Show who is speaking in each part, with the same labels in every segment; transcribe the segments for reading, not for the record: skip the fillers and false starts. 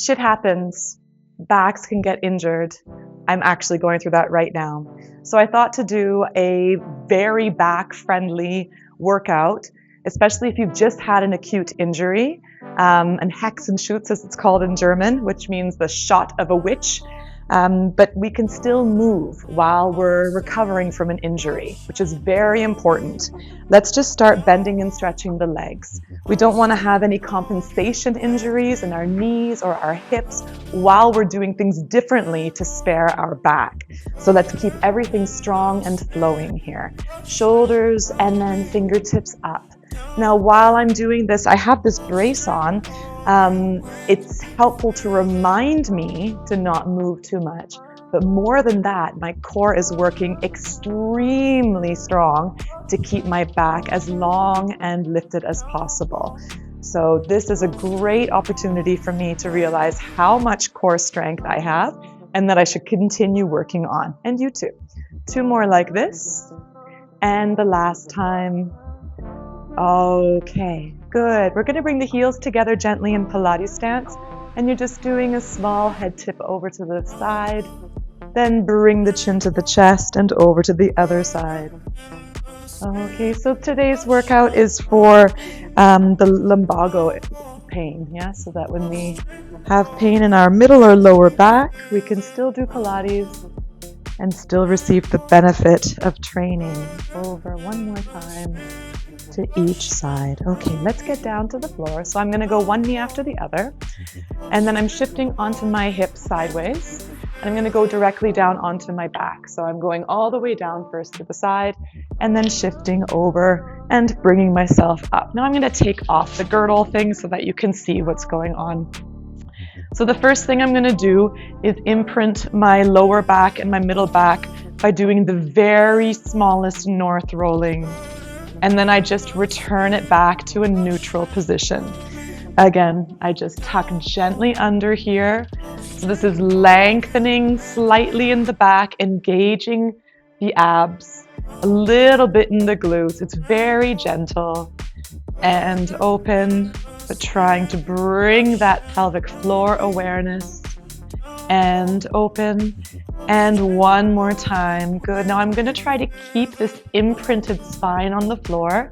Speaker 1: Shit happens. Backs can get injured. I'm actually going through that right now. So I thought to do a very back-friendly workout, especially if you've just had an acute injury, and Hexenschutz, as it's called in German, which means the shot of a witch. But we can still move while we're recovering from an injury, which is very important. Let's just start bending and stretching the legs. We don't want to have any compensation injuries in our knees or our hips while we're doing things differently to spare our back. So let's keep everything strong and flowing here. Shoulders and then fingertips up. Now, while I'm doing this, I have this brace on. It's helpful to remind me to not move too much. But more than that, my core is working extremely strong to keep my back as long and lifted as possible. So this is a great opportunity for me to realize how much core strength I have and that I should continue working on. And you too. 2 more like this. And the last time. Okay, good. We're going to bring the heels together gently in Pilates stance. And you're just doing a small head tip over to the side. Then bring the chin to the chest and over to the other side. Okay, so today's workout is for the lumbago pain, yeah? So that when we have pain in our middle or lower back, we can still do Pilates and still receive the benefit of training. Over one more time to each side. Okay, let's get down to the floor. So I'm going to go one knee after the other, and then I'm shifting onto my hips sideways. And I'm going to go directly down onto my back. So I'm going all the way down first to the side and then shifting over and bringing myself up. Now I'm going to take off the girdle thing so that you can see what's going on. So the first thing I'm going to do is imprint my lower back and my middle back by doing the very smallest north rolling. And then I just return it back to a neutral position. Again, I just tuck gently under here. So this is lengthening slightly in the back, engaging the abs, a little bit in the glutes. It's very gentle and open, but trying to bring that pelvic floor awareness and open. And one more time. Good. Now I'm going to try to keep this imprinted spine on the floor,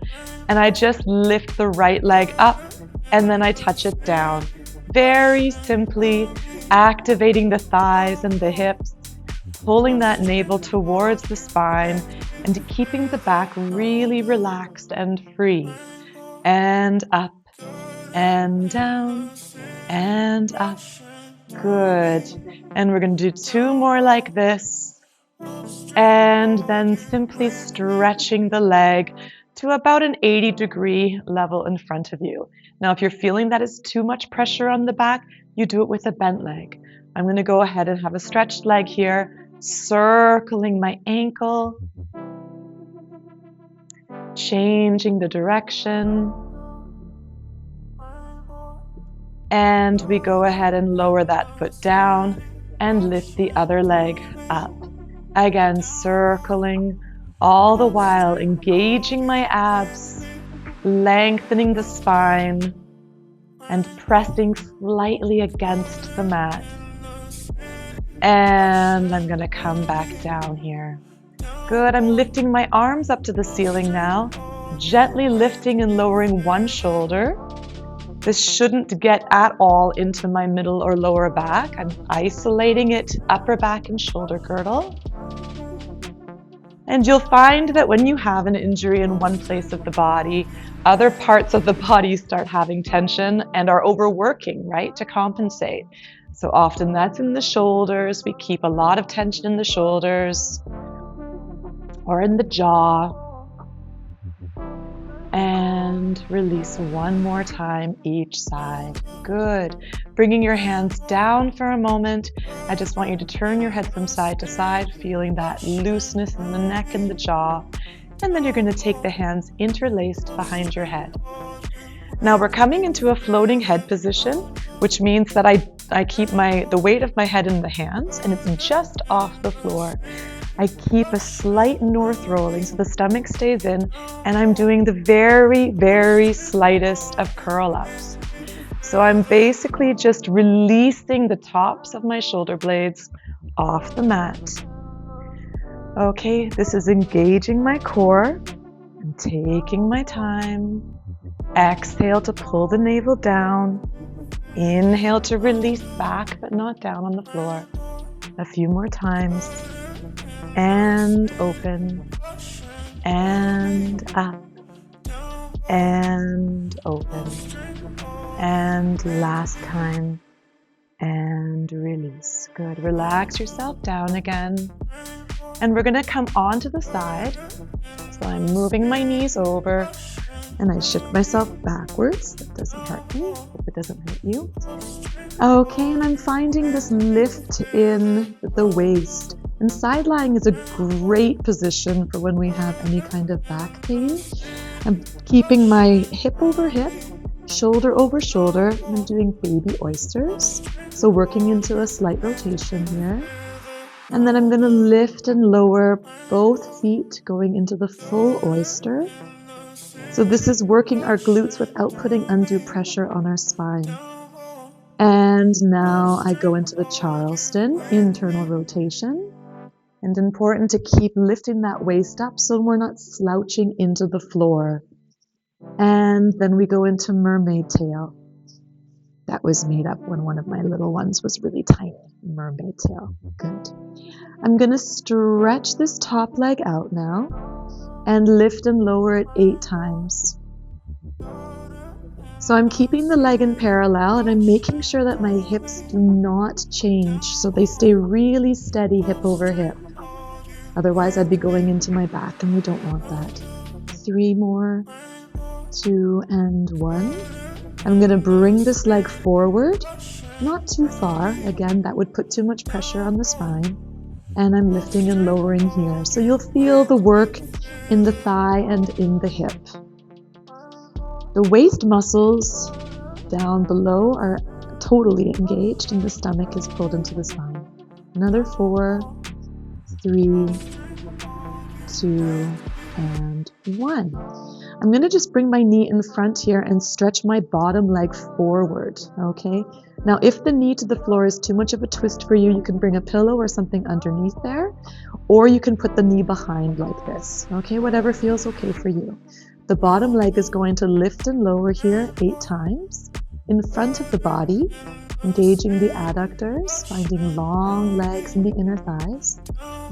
Speaker 1: and I just lift the right leg up and then I touch it down. Very simply activating the thighs and the hips, pulling that navel towards the spine and keeping the back really relaxed and free. And up and down and up. Good. And we're going to do 2 more like this. And then simply stretching the leg to about an 80-degree level in front of you. Now, if you're feeling that is too much pressure on the back, you do it with a bent leg. I'm going to go ahead and have a stretched leg here, circling my ankle, changing the direction. And we go ahead and lower that foot down and lift the other leg up. Again, circling, all the while engaging my abs, lengthening the spine, and pressing slightly against the mat. And I'm going to come back down here. Good. I'm lifting my arms up to the ceiling now, gently lifting and lowering one shoulder. This shouldn't get at all into my middle or lower back. I'm isolating it, upper back and shoulder girdle. And you'll find that when you have an injury in one place of the body, other parts of the body start having tension and are overworking, right, to compensate. So often that's in the shoulders. We keep a lot of tension in the shoulders or in the jaw. And release one more time each side. Good. Bringing your hands down for a moment. I just want you to turn your head from side to side, feeling that looseness in the neck and the jaw. And then you're going to take the hands interlaced behind your head. Now we're coming into a floating head position, which means that I keep the weight of my head in the hands and it's just off the floor. I keep a slight north rolling so the stomach stays in, and I'm doing the very, very slightest of curl ups. So I'm basically just releasing the tops of my shoulder blades off the mat. Okay, this is engaging my core. I'm taking my time. Exhale to pull the navel down. Inhale to release back but not down on the floor. A few more times. And open. And up. And open. And last time. And release. Good. Relax yourself down again. And we're going to come onto the side. So I'm moving my knees over and I shift myself backwards. That doesn't hurt me. Hope it doesn't hurt you. Okay, and I'm finding this lift in the waist. And side lying is a great position for when we have any kind of back pain. I'm keeping my hip over hip, shoulder over shoulder, and I'm doing baby oysters. So working into a slight rotation here. And then I'm going to lift and lower both feet going into the full oyster. So this is working our glutes without putting undue pressure on our spine. And now I go into the Charleston, internal rotation. And important to keep lifting that waist up so we're not slouching into the floor. And then we go into mermaid tail. That was made up when one of my little ones was really tiny. Mermaid tail. Good. I'm going to stretch this top leg out now and lift and lower it 8 times. So I'm keeping the leg in parallel and I'm making sure that my hips do not change. So they stay really steady hip over hip. Otherwise I'd be going into my back and we don't want that. 3 more. 2 and 1. I'm going to bring this leg forward, not too far. Again, that would put too much pressure on the spine. And I'm lifting and lowering here. So you'll feel the work in the thigh and in the hip. The waist muscles down below are totally engaged and the stomach is pulled into the spine. Another 4, 3, 2, and 1. I'm going to just bring my knee in front here and stretch my bottom leg forward, okay? Now, if the knee to the floor is too much of a twist for you, you can bring a pillow or something underneath there, or you can put the knee behind like this, okay? Whatever feels okay for you. The bottom leg is going to lift and lower here 8 times in front of the body, engaging the adductors, finding long legs in the inner thighs.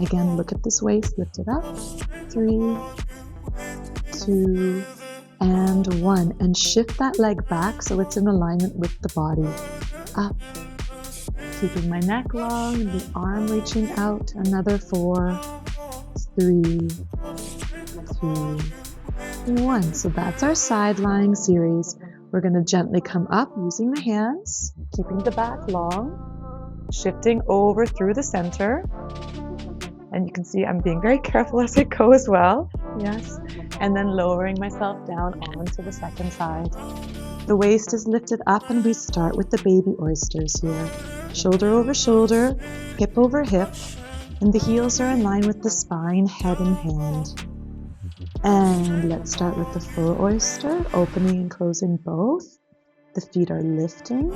Speaker 1: Again, look at this waist, lift it up. 3, 2, and 1. And shift that leg back so it's in alignment with the body. Up. Keeping my neck long and the arm reaching out. Another 4, 3, 2, 1. So that's our side lying series. We're going to gently come up using the hands, keeping the back long, shifting over through the center. And you can see I'm being very careful as I go as well. Yes. And then lowering myself down onto the second side. The waist is lifted up and we start with the baby oysters here. Shoulder over shoulder, hip over hip, and the heels are in line with the spine, head and hand. And let's start with the full oyster, opening and closing both. The feet are lifting.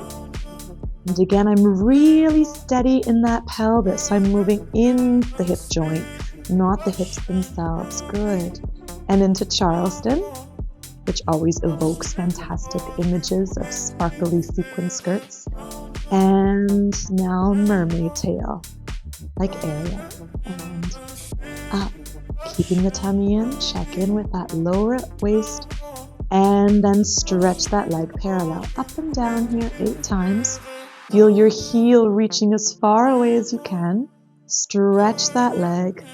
Speaker 1: And again, I'm really steady in that pelvis. So I'm moving in the hip joint, not the hips themselves. Good. And into Charleston, which always evokes fantastic images of sparkly sequin skirts. And now mermaid tail, like Ariel. And up, keeping the tummy in, check in with that lower waist, and then stretch that leg parallel. Up and down here 8 times. Feel your heel reaching as far away as you can. Stretch that leg,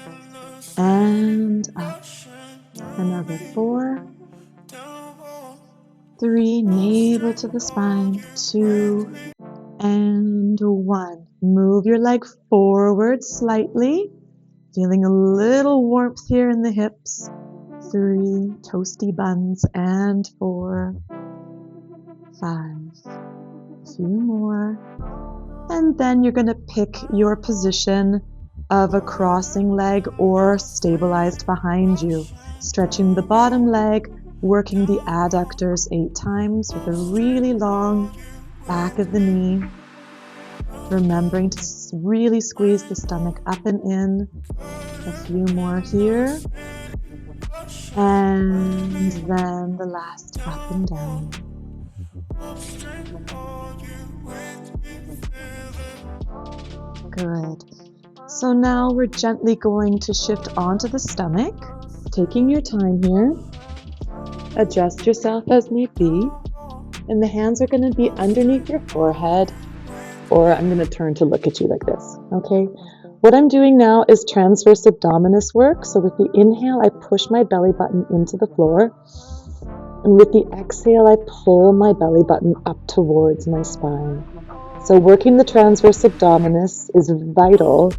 Speaker 1: and up. Another 4, 3, navel to the spine, 2, and 1. Move your leg forward slightly, feeling a little warmth here in the hips. 3, toasty buns, and 4, 5. A few more. And then you're going to pick your position of a crossing leg or stabilized behind you. Stretching the bottom leg, working the adductors 8 times with a really long back of the knee, remembering to really squeeze the stomach up and in. A few more here. And then the last up and down. Good. So now we're gently going to shift onto the stomach, taking your time here. Adjust yourself as need be. And the hands are going to be underneath your forehead, or I'm going to turn to look at you like this, okay? What I'm doing now is transverse abdominis work. So with the inhale, I push my belly button into the floor. And with the exhale, I pull my belly button up towards my spine. So working the transverse abdominis is vital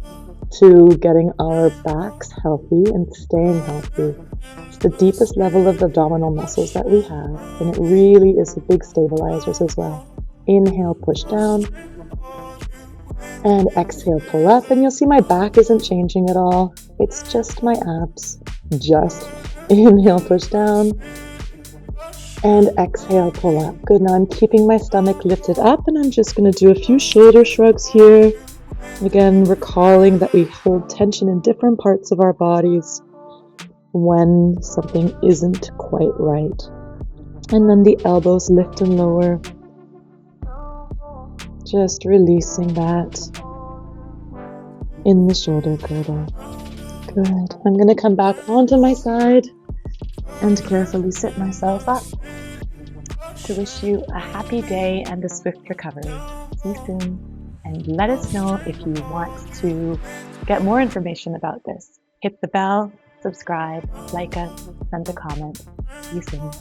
Speaker 1: to getting our backs healthy and staying healthy. It's the deepest level of the abdominal muscles that we have, and it really is a big stabilizers as well. Inhale, push down, and exhale, pull up, and you'll see my back isn't changing at all. It's just my abs. Just inhale, push down, and exhale, pull up. Good. Now I'm keeping my stomach lifted up, and I'm just going to do a few shoulder shrugs here. Again, recalling that we hold tension in different parts of our bodies when something isn't quite right. And then the elbows lift and lower. Just releasing that in the shoulder girdle. Good. I'm going to come back onto my side and carefully sit myself up to wish you a happy day and a swift recovery. See you soon. And let us know if you want to get more information about this. Hit the bell, subscribe, like us, send a comment. See you soon.